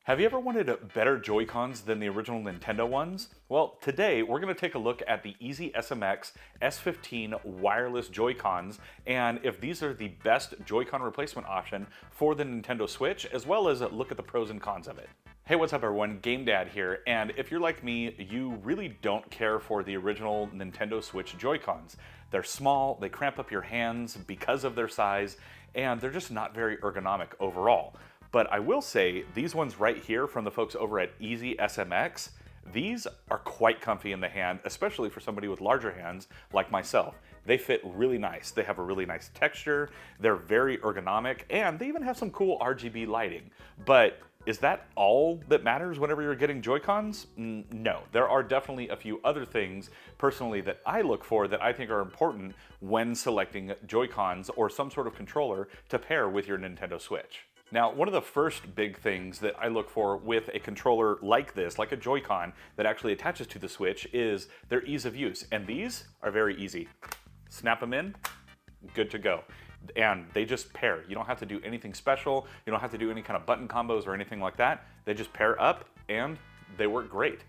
Have you ever wanted better Joy-Cons than the original Nintendo ones? Well, today we're going to take a look at the Easy SMX S15 wireless Joy-Cons and if these are the best Joy-Con replacement option for the Nintendo Switch, as well as look at the pros and cons of it. Hey, what's up everyone? Game Dad here, and if you're like me, you really don't care for the original Nintendo Switch Joy-Cons. They're small, they cramp up your hands because of their size, and they're just not very ergonomic overall. But I will say, these ones right here from the folks over at Easy SMX, these are quite comfy in the hand, especially for somebody with larger hands like myself. They fit really nice. They have a really nice texture, they're very ergonomic, and they even have some cool RGB lighting. But is that all that matters whenever you're getting Joy-Cons? No, there are definitely a few other things personally that I look for that I think are important when selecting Joy-Cons or some sort of controller to pair with your Nintendo Switch. Now, one of the first big things that I look for with a controller like this, like a Joy-Con that actually attaches to the Switch, is their ease of use. And these are very easy. Snap them in, good to go. And they just pair. You don't have to do anything special. You don't have to do any kind of button combos or anything like that. They just pair up and they work great.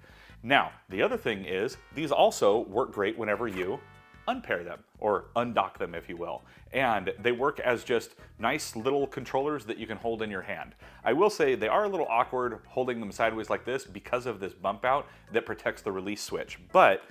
Now, the other thing is these also work great whenever you unpair them or undock them, if you will. And they work as just nice little controllers that you can hold in your hand. I will say they are a little awkward holding them sideways like this because of this bump out that protects the release switch, but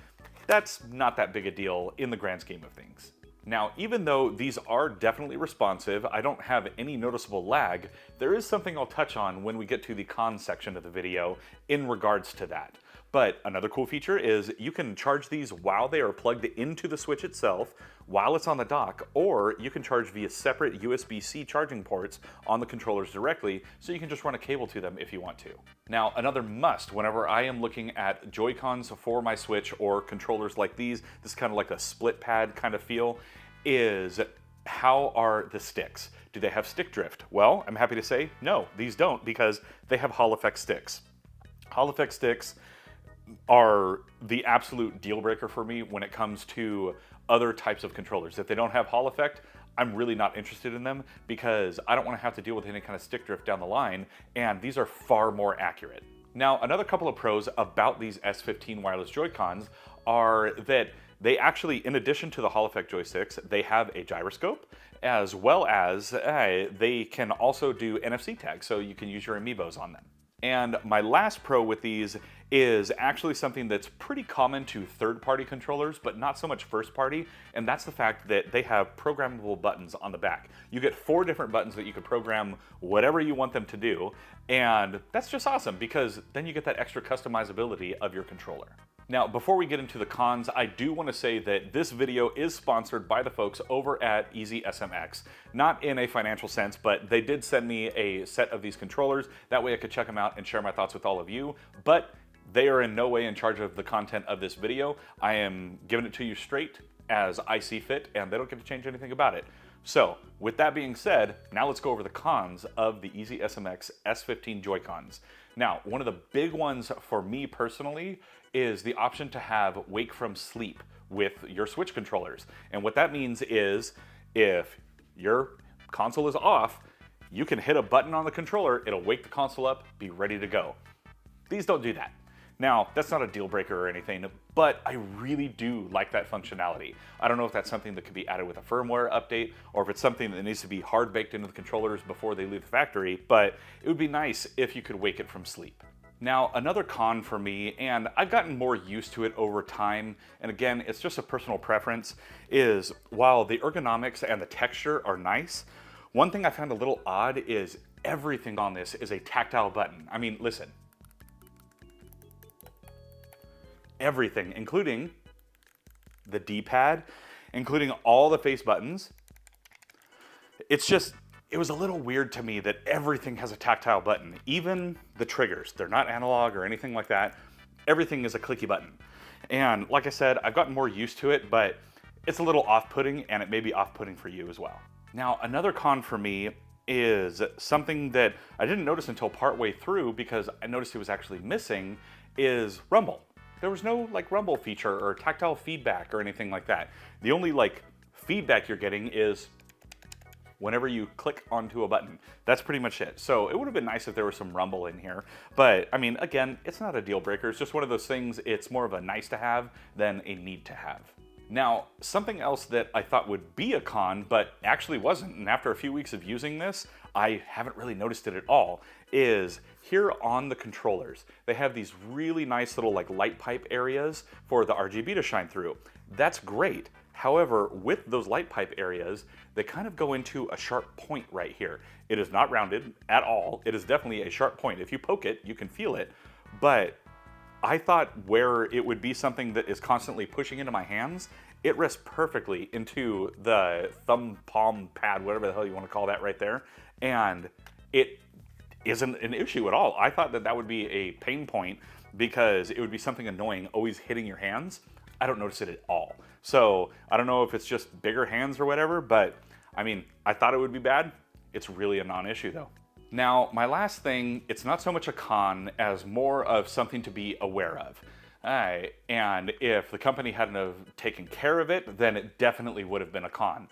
that's not that big a deal in the grand scheme of things. Now, even though these are definitely responsive, I don't have any noticeable lag, there is something I'll touch on when we get to the cons section of the video in regards to that. But another cool feature is you can charge these while they are plugged into the Switch itself, while it's on the dock, or you can charge via separate USB-C charging ports on the controllers directly, so you can just run a cable to them if you want to. Now, another must whenever I am looking at Joy-Cons for my Switch or controllers like these, this is kind of like a split pad kind of feel, is how are the sticks? Do they have stick drift? Well, I'm happy to say no, these don't, because they have Hall effect sticks. Hall effect sticks are the absolute deal breaker for me when it comes to other types of controllers. If they don't have Hall effect, I'm really not interested in them because I don't want to have to deal with any kind of stick drift down the line, and these are far more accurate. Now, another couple of pros about these S15 wireless Joy-Cons are that they actually, in addition to the Hall effect joysticks, they have a gyroscope, as well as they can also do NFC tags, so you can use your amiibos on them. And my last pro with these is actually something that's pretty common to third-party controllers, but not so much first-party, and that's the fact that they have programmable buttons on the back. You get 4 different buttons that you can program whatever you want them to do, and that's just awesome because then you get that extra customizability of your controller. Now, before we get into the cons, I do want to say that this video is sponsored by the folks over at Easy SMX. Not in a financial sense, but they did send me a set of these controllers. That way I could check them out and share my thoughts with all of you. But they are in no way in charge of the content of this video. I am giving it to you straight as I see fit, and they don't get to change anything about it. So, with that being said, now let's go over the cons of the Easy SMX S15 Joy-Cons. Now, one of the big ones for me personally is the option to have wake from sleep with your Switch controllers. And what that means is if your console is off, you can hit a button on the controller, it'll wake the console up, be ready to go. These don't do that. Now, that's not a deal breaker or anything, but I really do like that functionality. I don't know if that's something that could be added with a firmware update or if it's something that needs to be hard baked into the controllers before they leave the factory, but it would be nice if you could wake it from sleep. Now, another con for me, and I've gotten more used to it over time, and again, it's just a personal preference, is while the ergonomics and the texture are nice, one thing I found a little odd is everything on this is a tactile button. I mean, listen. Everything, including the D-pad, including all the face buttons. It was a little weird to me that everything has a tactile button. Even the triggers, they're not analog or anything like that. Everything is a clicky button. And like I said, I've gotten more used to it, but it's a little off-putting, and it may be off-putting for you as well. Now, another con for me is something that I didn't notice until partway through because I noticed it was actually missing, is rumble. There was no rumble feature or tactile feedback or anything like that. The only feedback you're getting is whenever you click onto a button. That's pretty much it. So it would have been nice if there was some rumble in here. But I mean, again, it's not a deal breaker. It's just one of those things, it's more of a nice to have than a need to have. Now, something else that I thought would be a con, but actually wasn't, and after a few weeks of using this, I haven't really noticed it at all, is here on the controllers, they have these really nice little like light pipe areas for the RGB to shine through. That's great. However, with those light pipe areas, they kind of go into a sharp point right here. It is not rounded at all. It is definitely a sharp point. If you poke it, you can feel it, but I thought where it would be something that is constantly pushing into my hands, it rests perfectly into the thumb palm pad, whatever the hell you want to call that right there, and it isn't an issue at all. I thought that that would be a pain point because it would be something annoying always hitting your hands. I don't notice it at all. So I don't know if it's just bigger hands or whatever, but I mean, I thought it would be bad. It's really a non-issue though. Now, my last thing, it's not so much a con as more of something to be aware of. And if the company hadn't have taken care of it, then it definitely would have been a con.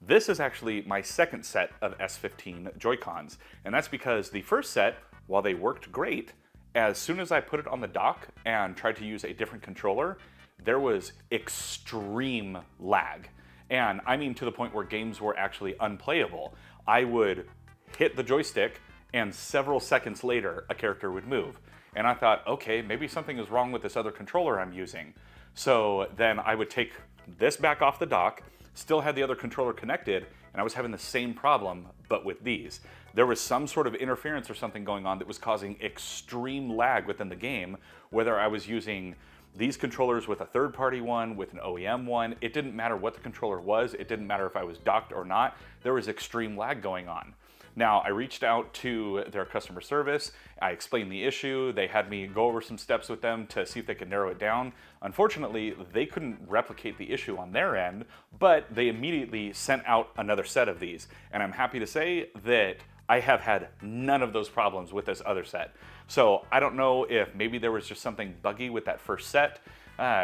This is actually my second set of S15 Joy-Cons, and that's because the first set, while they worked great, as soon as I put it on the dock and tried to use a different controller, there was extreme lag. And I mean to the point where games were actually unplayable. I would hit the joystick, and several seconds later, a character would move. And I thought, okay, maybe something is wrong with this other controller I'm using. So then I would take this back off the dock, still had the other controller connected, and I was having the same problem, but with these. There was some sort of interference or something going on that was causing extreme lag within the game, whether I was using these controllers with a third-party one, with an OEM one. It didn't matter what the controller was. It didn't matter if I was docked or not. There was extreme lag going on. Now, I reached out to their customer service. I explained the issue. They had me go over some steps with them to see if they could narrow it down. Unfortunately, they couldn't replicate the issue on their end, but they immediately sent out another set of these. And I'm happy to say that I have had none of those problems with this other set. So I don't know if maybe there was just something buggy with that first set,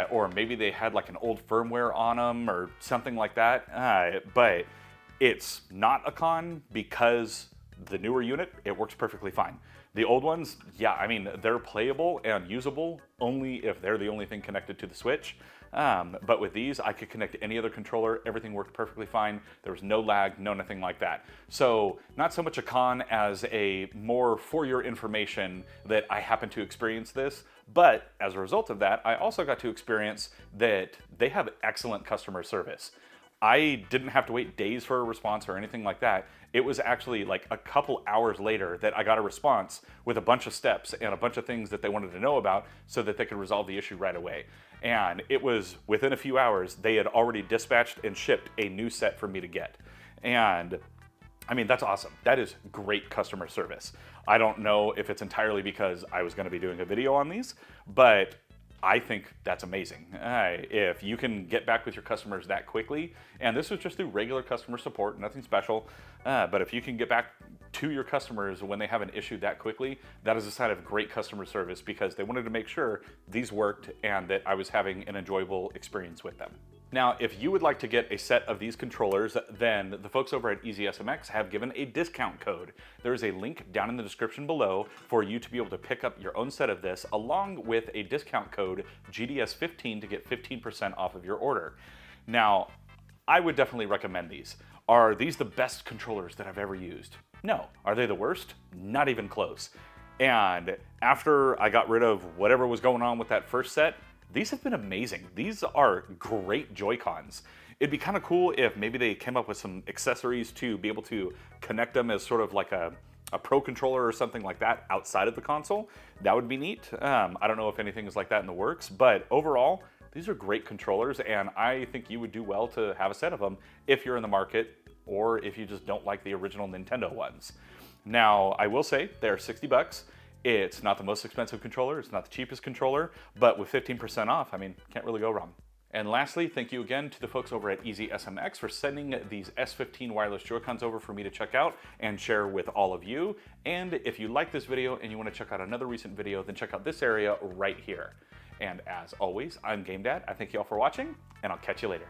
or maybe they had like an old firmware on them or something like that, but it's not a con because the newer unit, it works perfectly fine. The old ones, yeah, I mean, they're playable and usable only if they're the only thing connected to the Switch. But with these, I could connect to any other controller. Everything worked perfectly fine. There was no lag, no nothing like that. So not so much a con as a more for your information that I happen to experience this. But as a result of that, I also got to experience that they have excellent customer service. I didn't have to wait days for a response or anything like that. It was actually like a couple hours later that I got a response with a bunch of steps and a bunch of things that they wanted to know about so that they could resolve the issue right away. And it was within a few hours, they had already dispatched and shipped a new set for me to get. And I mean, that's awesome. That is great customer service. I don't know if it's entirely because I was going to be doing a video on these, but I think that's amazing. If you can get back with your customers that quickly, and this was just through regular customer support, nothing special, but if you can get back to your customers when they have an issue that quickly, that is a sign of great customer service because they wanted to make sure these worked and that I was having an enjoyable experience with them. Now, if you would like to get a set of these controllers, then the folks over at EasySMX have given a discount code. There is a link down in the description below for you to be able to pick up your own set of this, along with a discount code GDS15 to get 15% off of your order. Now, I would definitely recommend these. Are these the best controllers that I've ever used? No. Are they the worst? Not even close. And after I got rid of whatever was going on with that first set, these have been amazing. These are great Joy-Cons. It'd be kind of cool if maybe they came up with some accessories to be able to connect them as sort of like a Pro controller or something like that outside of the console. That would be neat. I don't know if anything is like that in the works, but overall, these are great controllers, and I think you would do well to have a set of them if you're in the market or if you just don't like the original Nintendo ones. Now, I will say they're 60 bucks. It's not the most expensive controller, it's not the cheapest controller, but with 15% off, I mean, can't really go wrong. And lastly, thank you again to the folks over at EasySMX for sending these S15 wireless Joy-Cons over for me to check out and share with all of you. And if you like this video and you want to check out another recent video, then check out this area right here. And as always, I'm Game Dad. I thank you all for watching, and I'll catch you later.